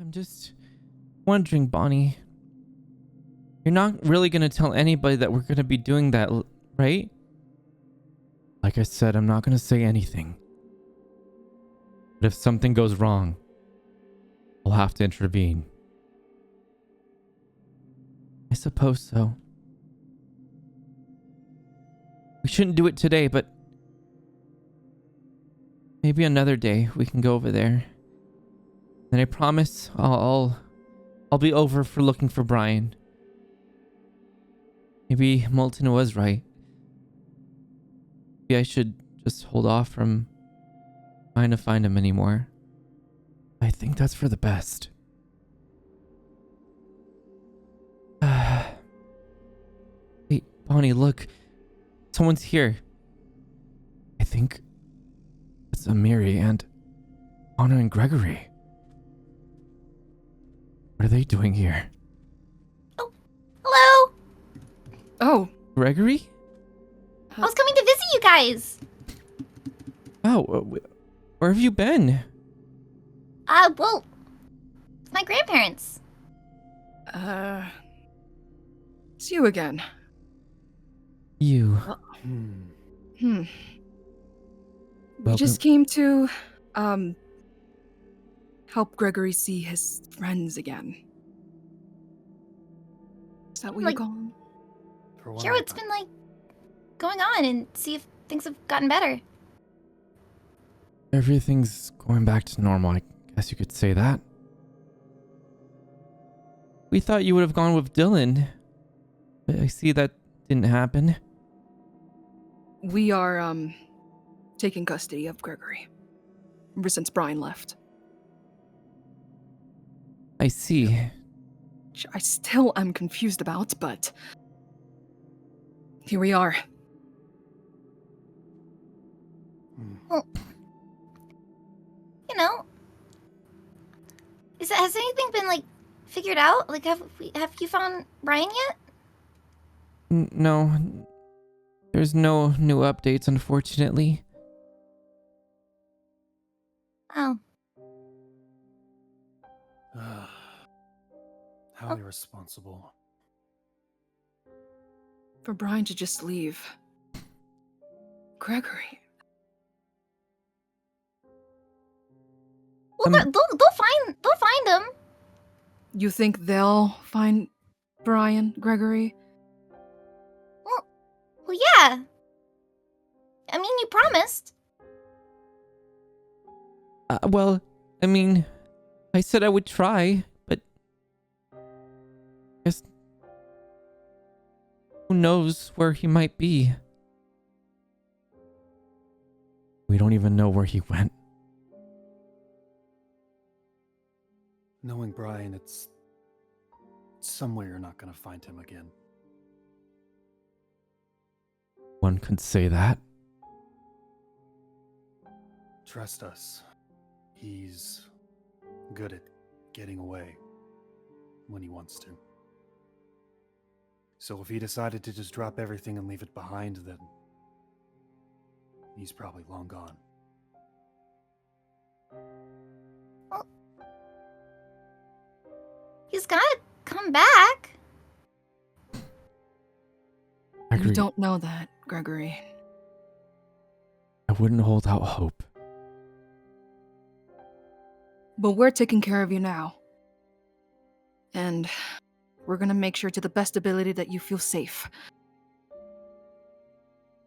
I'm just wondering, Bonnie. You're not really gonna tell anybody that we're gonna be doing that, right? Like I said, I'm not gonna say anything. But if something goes wrong, I'll have to intervene. I suppose so. We shouldn't do it today, but maybe another day we can go over there. And I promise I'll be over for looking for Brian. Maybe Moulton was right. Maybe I should just hold off from trying to find him anymore. I think that's for the best. Wait, Bonnie, look. Someone's here. I think it's Amiri and Anna and Gregory. What are they doing here? Oh, hello. Oh. Gregory? I was coming to visit you guys. Oh, where have you been? Well, it's my grandparents. It's you again. You. We just came to, help Gregory see his friends again. Is that what you call them? Hear what's been, going on and see if things have gotten better. Everything's going back to normal, I guess you could say that. We thought you would have gone with Dylan, but I see that didn't happen. We are, taking custody of Gregory. Ever since Brian left. I see. Which I still am confused about, but here we are. Well, has anything been, figured out? Have you found Brian yet? No. There's no new updates, unfortunately. Oh. How irresponsible. For Brian to just leave. Gregory. Well, they'll find him. You think they'll find Brian, Gregory? Well, yeah. I mean, you promised. Well, I mean, I said I would try, but guess who knows where he might be. We don't even know where he went. Knowing Brian, it's somewhere you're not gonna find him again. One could say that. Trust us. He's good at getting away when he wants to. So if he decided to just drop everything and leave it behind, then he's probably long gone. Well, he's gotta come back. You don't know that, Gregory. I wouldn't hold out hope. But we're taking care of you now. And we're gonna make sure to the best ability that you feel safe.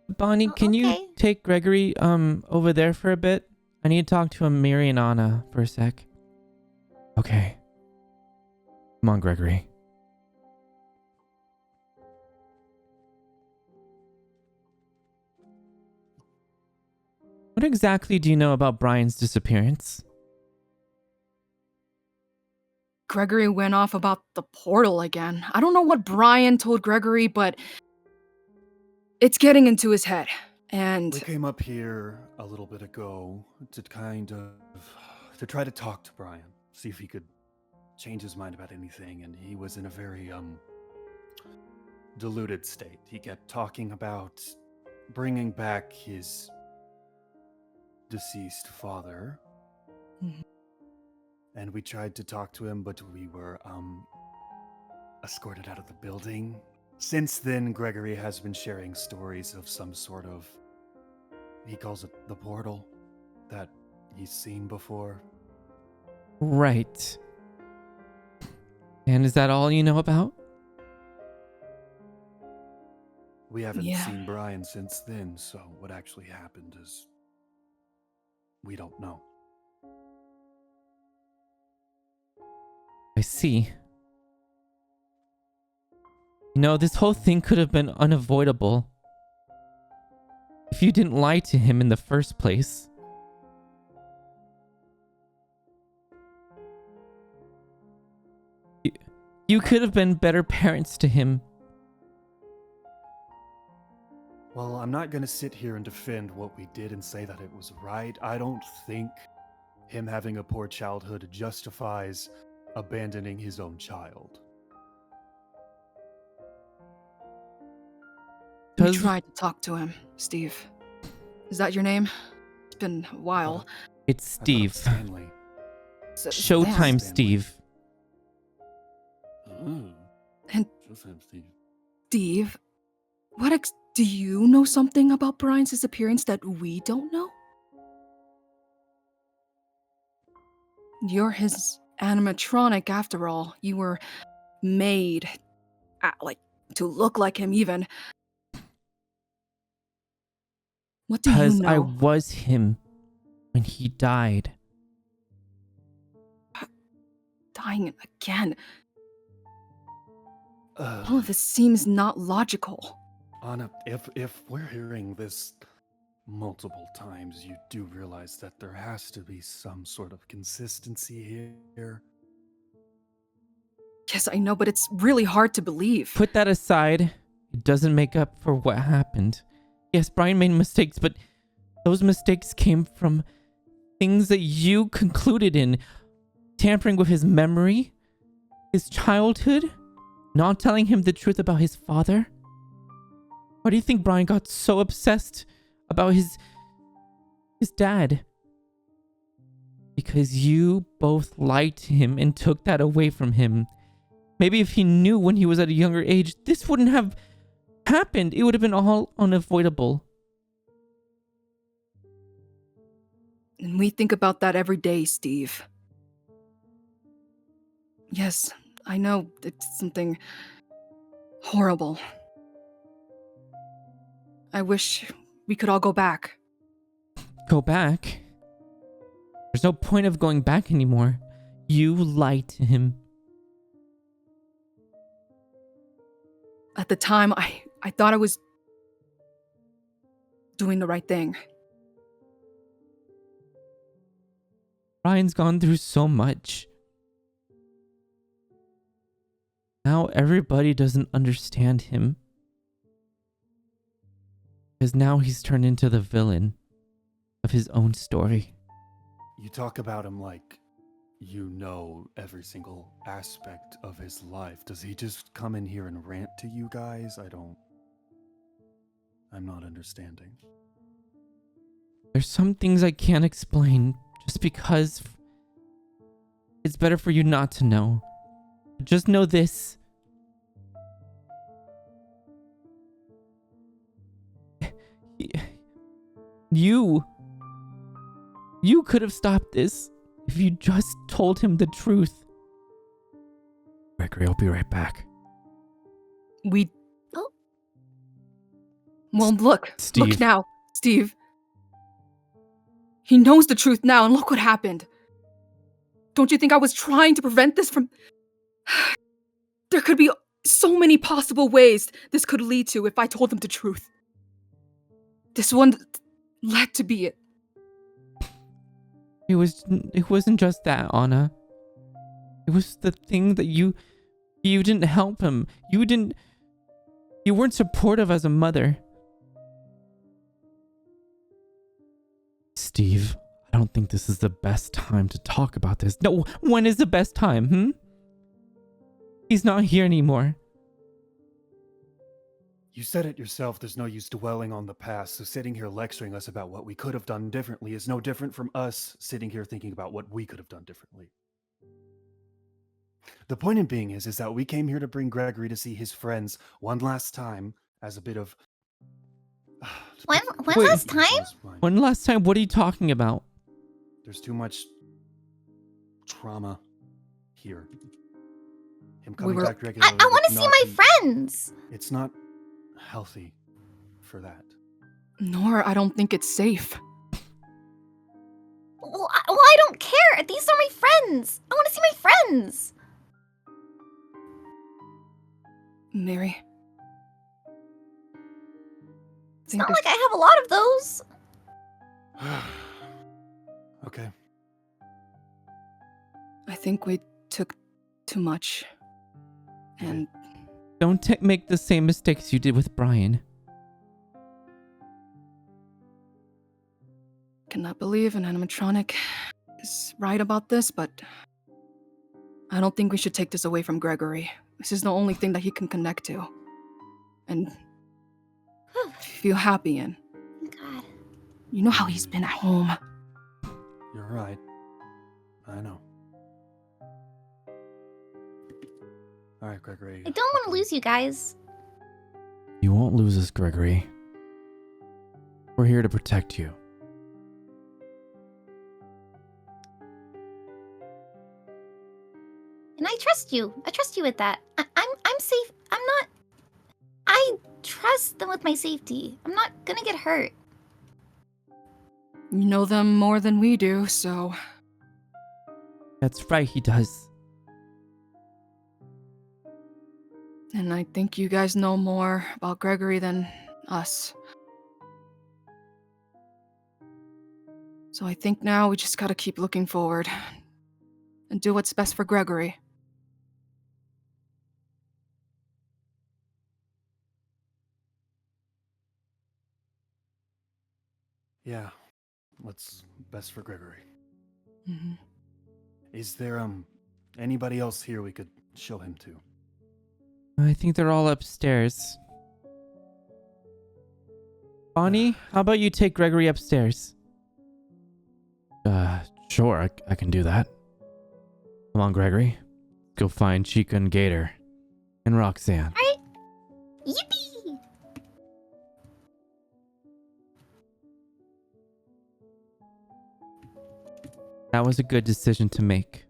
Bonnie, can you take Gregory over there for a bit? I need to talk to Amiri and Anna for a sec. Okay. Come on, Gregory. What exactly do you know about Brian's disappearance? Gregory went off about the portal again. I don't know what Brian told Gregory, but it's getting into his head. And we came up here a little bit ago to to try to talk to Brian, see if he could change his mind about anything, and he was in a very deluded state. He kept talking about bringing back his deceased father. Mhm. and we tried to talk to him, but we were escorted out of the building. Since then, Gregory has been sharing stories of some sort of, he calls it the portal, that he's seen before. Right. And is that all you know about? We haven't Yeah. seen Brian since then, so what actually happened is we don't know. I see. You know, this whole thing could have been unavoidable if you didn't lie to him in the first place. You could have been better parents to him. Well, I'm not going to sit here and defend what we did and say that it was right. I don't think him having a poor childhood justifies abandoning his own child. We 'Cause- tried to talk to him, Steve. Is that your name? It's been a while. It's I thought it Steve. was Stanley. Showtime, Stanley. Steve. Mm. And Showtime, Steve. Steve, do you know something about Brian's disappearance that we don't know? You're his animatronic after all. You were made, to look like him even. What do you Because know? I was him when he died. Dying again. Uh, All of this seems not logical. Anna, if we're hearing this multiple times, you do realize that there has to be some sort of consistency here. Yes, I know, but it's really hard to believe. Put that aside. It doesn't make up for what happened. Yes, Brian made mistakes, but those mistakes came from things that you concluded in. Tampering with his memory, his childhood, not telling him the truth about his father. Why do you think Brian got so obsessed about his dad? Because you both lied to him and took that away from him. Maybe if he knew when he was at a younger age, this wouldn't have happened. It would have been all unavoidable. And we think about that every day, Steve. Yes, I know it's something horrible. I wish we could all go back. Go back? There's no point of going back anymore. You lied to him. At the time, I thought I was doing the right thing. Brian's gone through so much. Now everybody doesn't understand him. Because now he's turned into the villain of his own story. You talk about him like you know every single aspect of his life. Does he just come in here and rant to you guys? I'm not understanding. There's some things I can't explain just because it's better for you not to know. Just know this. You could have stopped this if you just told him the truth. Gregory, I'll be right back. We... Oh. Well, look. Steve. Look now, Steve. He knows the truth now, and look what happened. Don't you think I was trying to prevent this from... There could be so many possible ways this could lead to if I told him the truth. This one led to be it. It wasn't just that, Anna. It was the thing that you didn't help him. You weren't supportive as a mother. Steve, I don't think this is the best time to talk about this. No, when is the best time, He's not here anymore. You said it yourself, there's no use dwelling on the past, so sitting here lecturing us about what we could have done differently is no different from us sitting here thinking about what we could have done differently. The point in being is that we came here to bring Gregory to see his friends one last time as a bit of. When Wait. last time? When last time? What are you talking about? There's too much trauma here. Him We coming were- back regularly. I want to would see not my be- friends. It's not healthy for that. Nor I don't think it's safe. Well, I don't care. These are my friends. I want to see my friends. Mary. It's not like I have a lot of those. Okay. I think we took too much. And Don't make the same mistakes you did with Brian. cannot believe an animatronic is right about this, but I don't think we should take this away from Gregory. This is the only thing that he can connect to. And feel happy in. God. You know how he's been at home. You're right. I know. All right, Gregory. I don't want to lose you guys. You won't lose us, Gregory. We're here to protect you. And I trust you. I trust you with that. I'm safe. I'm not. I trust them with my safety. I'm not gonna get hurt. You know them more than we do, so That's right, he does. and I think you guys know more about Gregory than us. So I think now we just gotta keep looking forward and do what's best for Gregory. Yeah. What's best for Gregory? Mm-hmm. Is there anybody else here we could show him to? I think they're all upstairs. Bonnie, how about you take Gregory upstairs? Sure, I can do that. Come on, Gregory. Let's go find Chica and Gator. And Roxanne. Alright. Yippee! That was a good decision to make.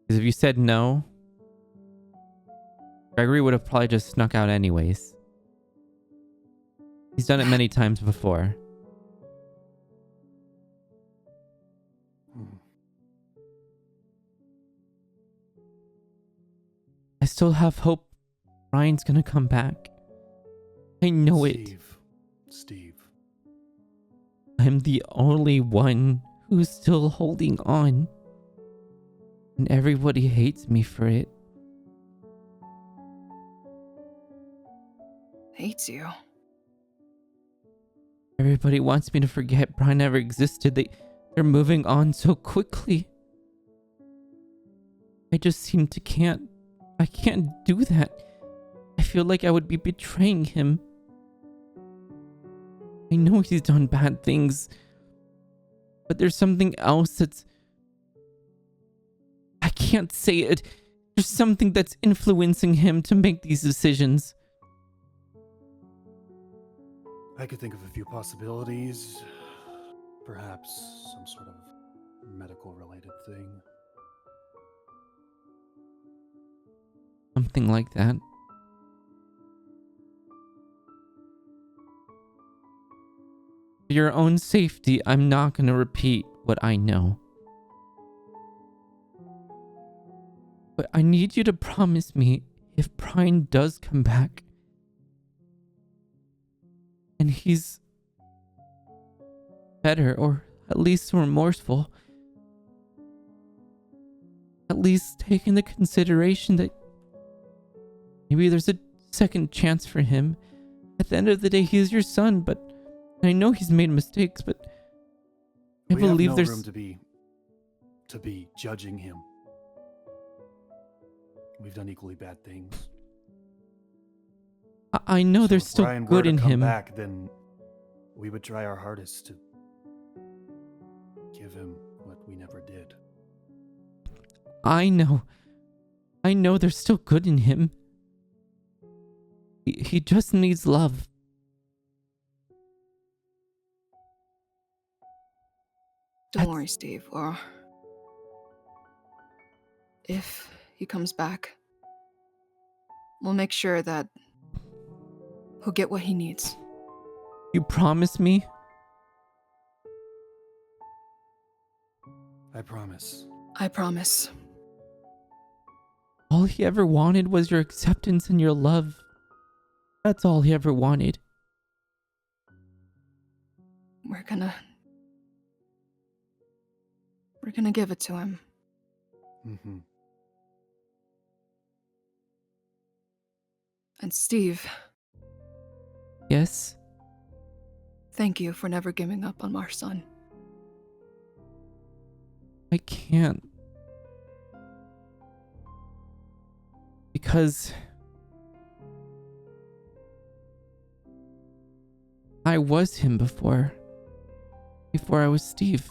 Because if you said no, Gregory would have probably just snuck out anyways. He's done it many times before. Hmm. I still have hope Ryan's gonna come back. I know it. Steve. I'm the only one who's still holding on. And everybody hates me for it. Hates you. Everybody wants me to forget Brian ever existed. They're moving on so quickly. I just seem to I can't do that. I feel like I would be betraying him. I know he's done bad things, but there's something else that's... I can't say it. There's something that's influencing him to make these decisions. I could think of a few possibilities. Perhaps some sort of medical related thing. Something like that. For your own safety, I'm not going to repeat what I know. But I need you to promise me if Brian does come back and he's better or at least remorseful, at least take into consideration that maybe there's a second chance for him. At the end of the day, he's your son, but I know he's made mistakes, but I believe we have no there's room to be judging him. We've done equally bad things. I know So there's if still Brian were good to in come him. back, then we would try our hardest to give him what we never did. I know. I know there's still good in him. He just needs love. Don't worry, Steve. Or if he comes back, we'll make sure that he'll get what he needs. You promise me? I promise. I promise. All he ever wanted was your acceptance and your love. That's all he ever wanted. We're gonna give it to him. Mm-hmm. And Steve, Yes? thank you for never giving up on our son. I can't. Because I was him before I was Steve.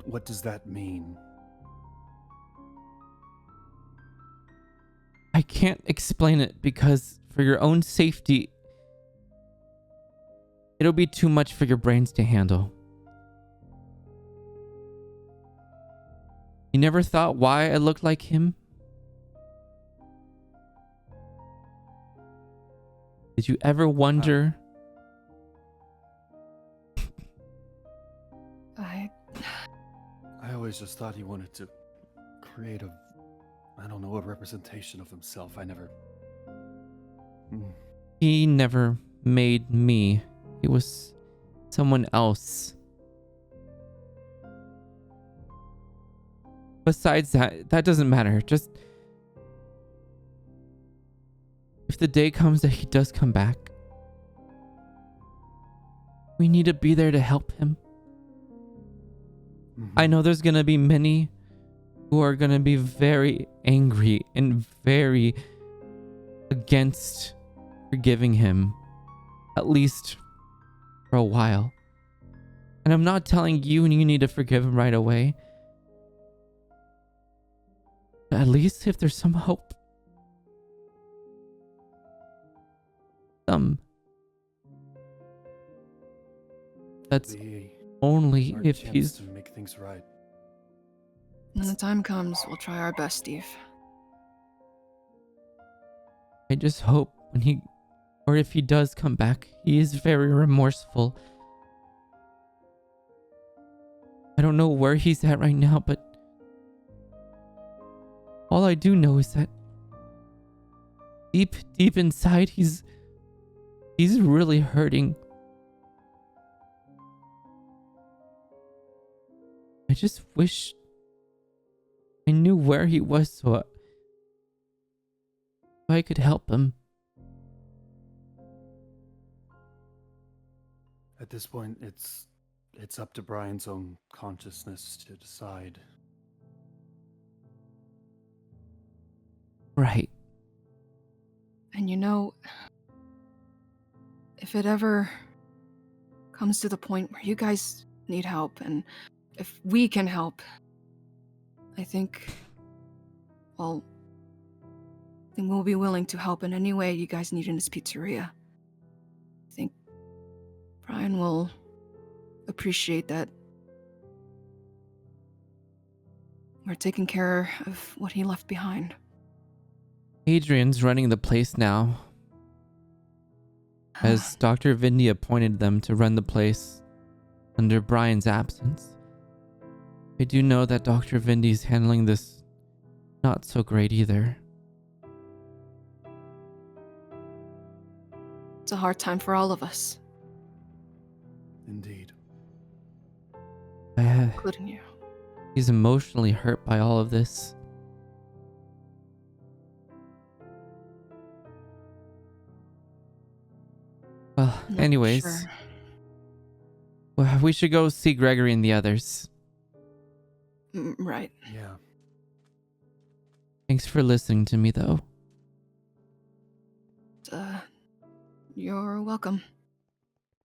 What does that mean? I can't explain it because for your own safety, it'll be too much for your brains to handle. You never thought why I looked like him? Did you ever wonder? I always just thought he wanted to create a representation of himself. I never... He never made me. He was someone else. Besides that doesn't matter. Just if the day comes that he does come back, we need to be there to help him. I know there's gonna be many who are gonna be very angry and very against forgiving him, at least for a while. And I'm not telling you need to forgive him right away. But at least if there's some hope. That's only Our if chance he's... to make things right. When the time comes, we'll try our best, Steve. I just hope if he does come back, he is very remorseful. I don't know where he's at right now, but all I do know is that deep inside, he's really hurting. I just wish I knew where he was so I could help him. At this point, it's up to Brian's own consciousness to decide. Right. And if it ever comes to the point where you guys need help, and if we can help, I think we'll be willing to help in any way you guys need in this pizzeria. I think Brian will appreciate that we're taking care of what he left behind. Adrian's running the place now, as Dr. Vindy appointed them to run the place under Brian's absence. I do know that Dr. Vindy's handling this not so great either. It's a hard time for all of us, Indeed. including you. He's emotionally hurt by all of this. Well, Not anyways, sure. well, we should go see Gregory and the others. Right. Yeah. Thanks for listening to me, though. You're welcome.